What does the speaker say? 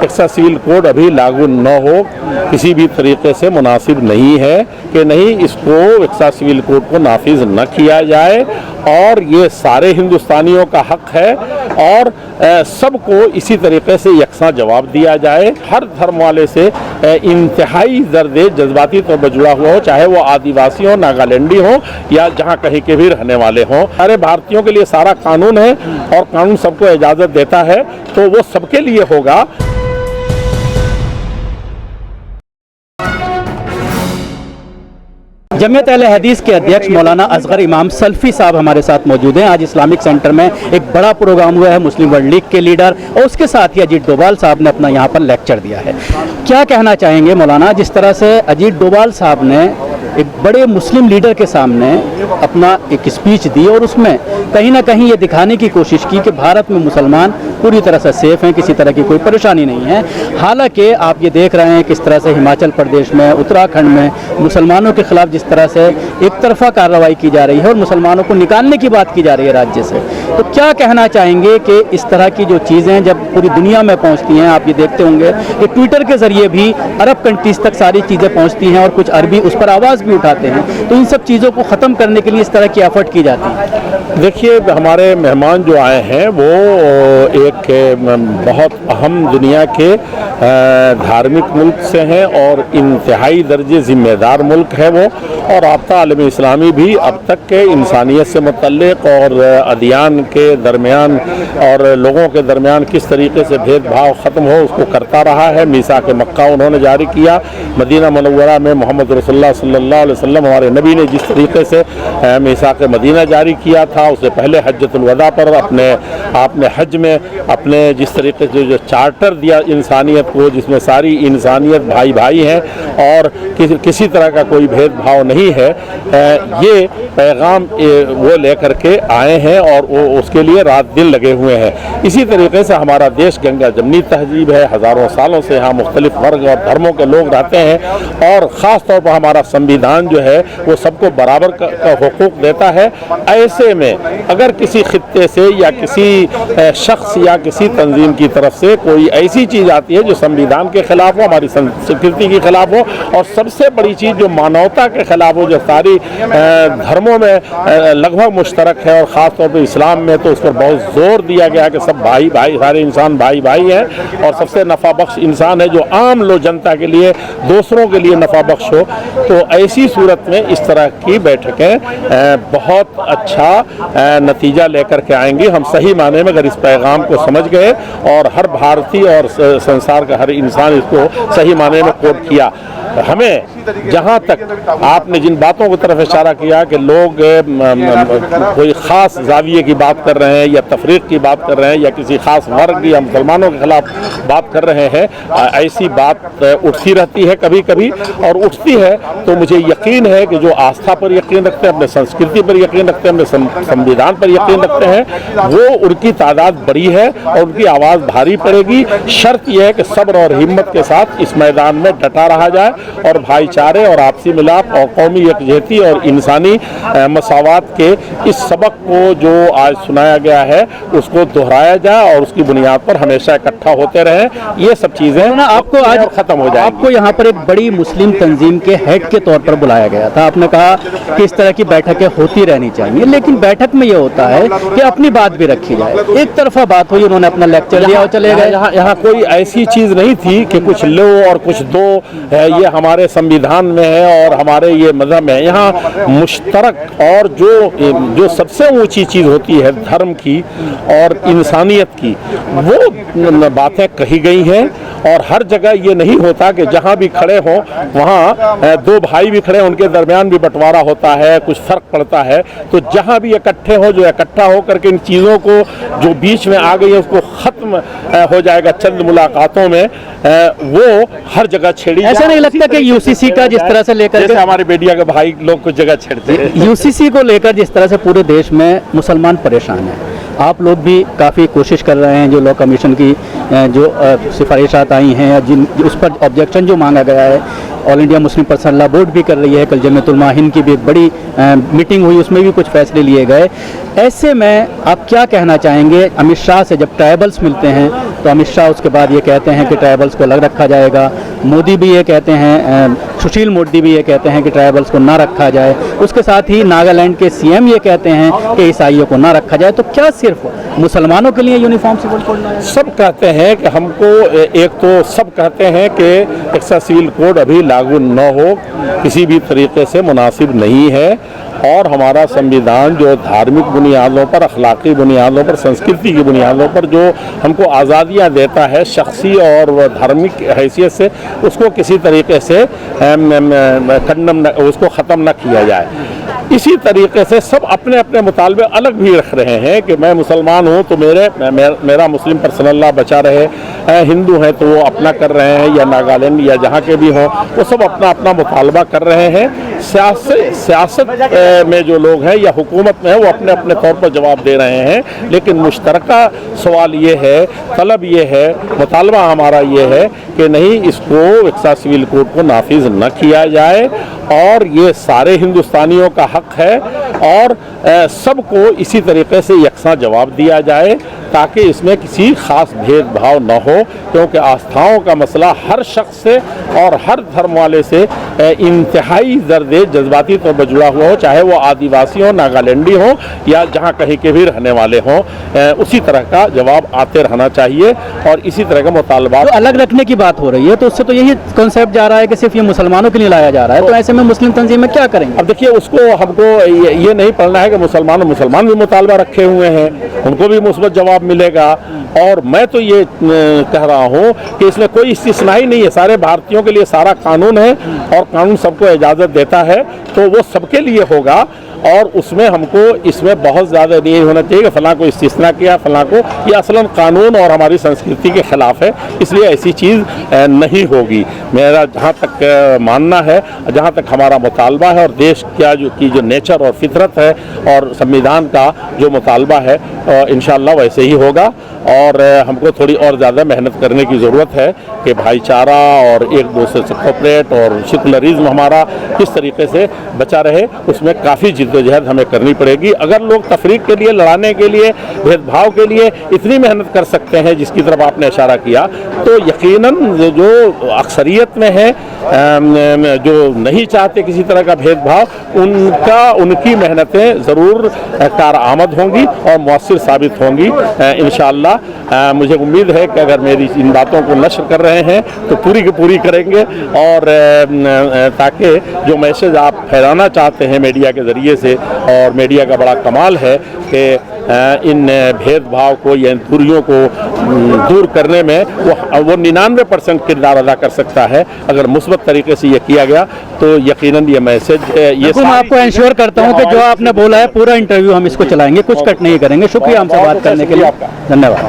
AXA civil code अभी लागू न हो किसी भी तरीके से मुनासिब नहीं है कि नहीं इसको एक्सा सिविल कोड को नाफिज न किया जाए। और ये सारे हिंदुस्तानियों का हक है और सबको इसी तरीके से यकसा जवाब दिया जाए। हर धर्म वाले से इंतहाई दर्द जज्बाती तौर पर जुड़ा हुआ हो, चाहे वो आदिवासी हो, नागालैंडी हो या जहाँ कहीं के भी रहने वाले हों। सारे भारतीयों के लिए सारा कानून है और कानून सबको इजाज़त देता है तो वो सबके लिए होगा। जमीयत अहले हदीस के अध्यक्ष मौलाना असगर इमाम सल्फी साहब हमारे साथ मौजूद हैं। आज इस्लामिक सेंटर में एक बड़ा प्रोग्राम हुआ है, मुस्लिम वर्ल्ड लीग के लीडर और उसके साथ ही अजीत डोभाल साहब ने अपना यहाँ पर लेक्चर दिया है। क्या कहना चाहेंगे मौलाना, जिस तरह से अजीत डोभाल साहब ने एक बड़े मुस्लिम लीडर के सामने अपना एक स्पीच दी और उसमें कहीं ना कहीं ये दिखाने की कोशिश की कि भारत में मुसलमान पूरी तरह से सेफ हैं, किसी तरह की कोई परेशानी नहीं है। हालांकि आप ये देख रहे हैं किस तरह से हिमाचल प्रदेश में, उत्तराखंड में मुसलमानों के खिलाफ जिस तरह से एक तरफा कार्रवाई की जा रही है और मुसलमानों को निकालने की बात की जा रही है राज्य से, तो क्या कहना चाहेंगे कि इस तरह की जो चीज़ें जब पूरी दुनिया में पहुँचती हैं, आप ये देखते होंगे कि ट्विटर के जरिए भी अरब कंट्रीज तक सारी चीज़ें पहुँचती हैं और कुछ अरबी उस पर आवाज़ भी उठाते हैं, तो इन सब चीज़ों को ख़त्म करने के लिए इस तरह की एफर्ट की जाती है। देखिए, हमारे मेहमान जो आए हैं वो एक बहुत अहम दुनिया के धार्मिक मुल्क से हैं और इंतहाई दर्जे ज़िम्मेदार मुल्क है वो। और राब्ता आलम इस्लामी भी अब तक के इंसानियत से मुतल्लिक़ और अदियान के दरमियान और लोगों के दरमियान किस तरीके से भेदभाव ख़त्म हो उसको करता रहा है। मीसाक मक्का उन्होंने जारी किया। मदीना मुनव्वरा में मोहम्मद रसूलुल्लाह सल्लल्लाहु अलैहि वसल्लम हमारे नबी ने जिस तरीके से मीसाक मदीना जारी किया था, उससे पहले हज्जतुल वदा पर आपने हज में अपने जिस तरीके से जो चार्टर दिया इंसानियत को, जिसमें सारी इंसानियत भाई भाई हैं और किसी तरह का कोई भेदभाव नहीं है, ये पैगाम वो लेकर के आए हैं और वो उसके लिए रात दिन लगे हुए हैं। इसी तरीके से हमारा देश गंगा जमनी तहजीब है, हज़ारों सालों से यहाँ मुख्तलिफ वर्ग और धर्मों के लोग रहते हैं और ख़ास तौर पर हमारा संविधान जो है वो सबको बराबर का हुकूक देता है। ऐसे में अगर किसी खित्ते से या किसी शख्स या किसी तंजीम की तरफ से कोई ऐसी चीज़ आती है जो संविधान के खिलाफ हो, हमारी संस्कृति के खिलाफ हो और सबसे बड़ी चीज़ जो मानवता के खिलाफ हो, जो सारी धर्मों में लगभग मुश्तरक है और ख़ास तौर पर इस्लाम में तो उस पर बहुत जोर दिया गया कि सब भाई भाई, सारे इंसान भाई भाई हैं और सबसे नफ़ा बख्श इंसान है जो आम लोग जनता के लिए, दूसरों के लिए नफ़ा बख्श हो। तो ऐसी सूरत में इस तरह की बैठकें बहुत अच्छा नतीजा लेकर के आएंगी। हम सही माने में अगर इस पैगाम को समझ गए और हर भारतीय और संसार का हर इंसान इसको सही माने में कोट किया। हमें जहाँ तक आपने जिन बातों की तरफ इशारा किया कि लोग कोई ख़ास जाविये की बात कर रहे हैं या तफरीक की बात कर रहे हैं या किसी ख़ास वर्ग या मुसलमानों के ख़िलाफ़ बात कर रहे हैं, ऐसी बात उठती रहती है कभी कभी और उठती है तो मुझे यकीन है कि जो आस्था पर यकीन रखते हैं, अपने संस्कृति पर यकीन रखते हैं, अपने संविधान पर यकीन रखते हैं, वो उनकी तादाद बड़ी है और उनकी आवाज़ भारी पड़ेगी। शर्त यह है कि सब्र और हिम्मत के साथ इस मैदान में डटा रहा जाए और भाईचारे और आपसी मिलाप और कौमी यकजहती और इंसानी मसावात के इस सबक को जो आज सुनाया गया है उसको दोहराया जाए और उसकी बुनियाद पर हमेशा इकट्ठा होते रहें। ये सब चीज़ें ना आपको आज खत्म हो जाए। आपको यहाँ पर एक बड़ी मुस्लिम तंजीम के हेड के तौर पर बुलाया गया था। आपने कहा कि इस तरह की बैठकें होती रहनी चाहिए, लेकिन बैठक में ये होता है कि अपनी बात भी रखी जाए। एक तरफा बात हुई, उन्होंने अपना लेक्चर दिया और चले गए। यहाँ कोई ऐसी चीज़ नहीं थी कि कुछ लो और कुछ दो, ये हमारे संविधान में है और हमारे ये मज़हब में है। यहाँ मुश्तरक और जो सबसे ऊंची चीज़ होती है धर्म की और इंसानियत की, वो बातें कही गई हैं। और हर जगह ये नहीं होता कि जहाँ भी खड़े हों वहाँ दो भाई भी खड़े, उनके दरमियान भी बंटवारा होता है, कुछ फ़र्क पड़ता है। तो जहाँ भी इकट्ठे हो, जो इकट्ठा हो करके इन चीज़ों को जो बीच में आ गई है उसको ख़त्म हो जाएगा चंद मुलाकातों में, वो हर जगह छेड़ी। ऐसा नहीं लगता कि यूसीसी का जिस तरह से लेकर हमारे बेटिया के भाई लोग कुछ जगह छेड़ते हैं, यूसीसी को लेकर जिस तरह से पूरे देश में मुसलमान परेशान हैं, आप लोग भी काफ़ी कोशिश कर रहे हैं, जो लॉ कमीशन की जो सिफारिशात आई हैं या जिन उस पर ऑब्जेक्शन जो मांगा गया है, all India Muslim personal law board भी कर रही है। कल जमीयतुल माहिन की भी एक बड़ी मीटिंग हुई, उसमें भी कुछ फैसले लिए गए। ऐसे में आप क्या कहना चाहेंगे? अमित शाह से जब ट्राइबल्स मिलते हैं तो अमित शाह उसके बाद ये कहते हैं कि ट्राइबल्स को अलग रखा जाएगा, मोदी भी ये कहते हैं, सुशील मोदी भी ये कहते हैं कि ट्राइबल्स को ना रखा जाए, उसके साथ ही नागालैंड के सीएम ये कहते हैं कि ईसाइयों को ना रखा जाए। तो क्या सिर्फ मुसलमानों के लिए यूनिफॉर्म सिविल कोड लाया? सब कहते हैं कि हमको, एक तो सब कहते हैं कि एक्सा सिविल कोड अभी लागू न हो, किसी भी तरीके से मुनासिब नहीं है, और हमारा संविधान जो धार्मिक बुनियादों पर, अखलाकी बुनियादों पर, संस्कृति की बुनियादों पर जो हमको आज़ादियाँ देता है शख्सी और धार्मिक हैसियत से, उसको किसी तरीके से उसको ख़त्म न किया जाए। इसी तरीके से सब अपने अपने मुतालबे अलग भी रख रहे हैं कि मैं मुसलमान हूँ तो मेरा मुस्लिम पर्सनल लॉ बचा रहे, हिंदू हैं तो वो अपना कर रहे हैं, या नागालैंड या जहाँ के भी हों वो सब अपना अपना मुतालबा कर रहे हैं। सियासत में जो लोग हैं या हुकूमत में है वो अपने अपने तौर पर जवाब दे रहे हैं, लेकिन मुश्तरका सवाल ये है, तलब ये है, मुतालबा हमारा ये है कि नहीं, इसको एक्सा सिविल कोड को नाफिज न किया जाए, और ये सारे हिंदुस्तानियों का हक है, और सबको इसी तरीके से यकसा जवाब दिया जाए, ताकि इसमें किसी ख़ास भेदभाव न हो, क्योंकि आस्थाओं का मसला हर शख्स से और हर धर्म वाले से इंतहाई दर्दे जज्बाती तौर पर जुड़ा हुआ हो, चाहे वो आदिवासी हो, नागालैंडी हो, या जहाँ कहीं के भी रहने वाले हों, उसी तरह का जवाब आते रहना चाहिए, और इसी तरह का मुतालबा। तो अलग रखने की बात हो रही है, तो उससे तो यही कॉन्सेप्ट जा रहा है कि सिर्फ ये मुसलमानों के लिए लाया जा रहा है, तो ऐसे में मुस्लिम तंजीमें क्या करेंगे? अब देखिए, उसको हमको ये नहीं पढ़ना है कि मुसलमान भी मुतालबा रखे हुए हैं, उनको भी मुस्बत जवाब मिलेगा, और मैं तो ये कह रहा हूँ कि इसमें कोई इस्तिस्नाई नहीं है, सारे भारतीयों के लिए सारा कानून है, और कानून सबको इजाज़त देता है, तो वो सबके लिए होगा, और उसमें हमको इसमें बहुत ज़्यादा नहीं होना चाहिए कि फ़लाँ को इस्तिस्ना किया, फ़लाँ को, ये असलन कानून और हमारी संस्कृति के ख़िलाफ़ है, इसलिए ऐसी चीज़ नहीं होगी। मेरा जहाँ तक मानना है, जहाँ तक हमारा मुतालबा है, और देश की जो नेचर और फितरत है, और संविधान का जो मुतालबा है, इंशाअल्लाह वैसे ही होगा, और हमको थोड़ी और ज़्यादा मेहनत करने की ज़रूरत है कि भाईचारा और एक दूसरे से कोऑपरेट और सेकुलरिज्म हमारा किस तरीके से बचा रहे, उसमें काफ़ी जिद्दोजहद हमें करनी पड़ेगी। अगर लोग तफरीक के लिए, लड़ाने के लिए, भेदभाव के लिए इतनी मेहनत कर सकते हैं जिसकी तरफ आपने इशारा किया, तो यकीनन जो अक्सरियत में है, जो नहीं चाहते किसी तरह का भेदभाव, उनकी मेहनतें ज़रूर कारआमद होंगी और मौसर साबित होंगी इंशाअल्लाह। मुझे उम्मीद है कि अगर मेरी इन बातों को नश्र कर रहे हैं तो पूरी की पूरी करेंगे, और ताकि जो मैसेज आप फैलाना चाहते हैं मीडिया के ज़रिए से, और मीडिया का बड़ा कमाल है कि इन भेदभाव को या इन दूरियों को दूर करने में वो 99% किरदार अदा कर सकता है। अगर मुस्बत तरीके से ये किया गया तो यकीनन ये मैसेज, ये मैं आपको इंश्योर करता हूँ कि जो आपने बोला है पूरा इंटरव्यू हम इसको चलाएंगे, कुछ कट नहीं करेंगे। शुक्रिया हमसे बात करने के लिए, धन्यवाद।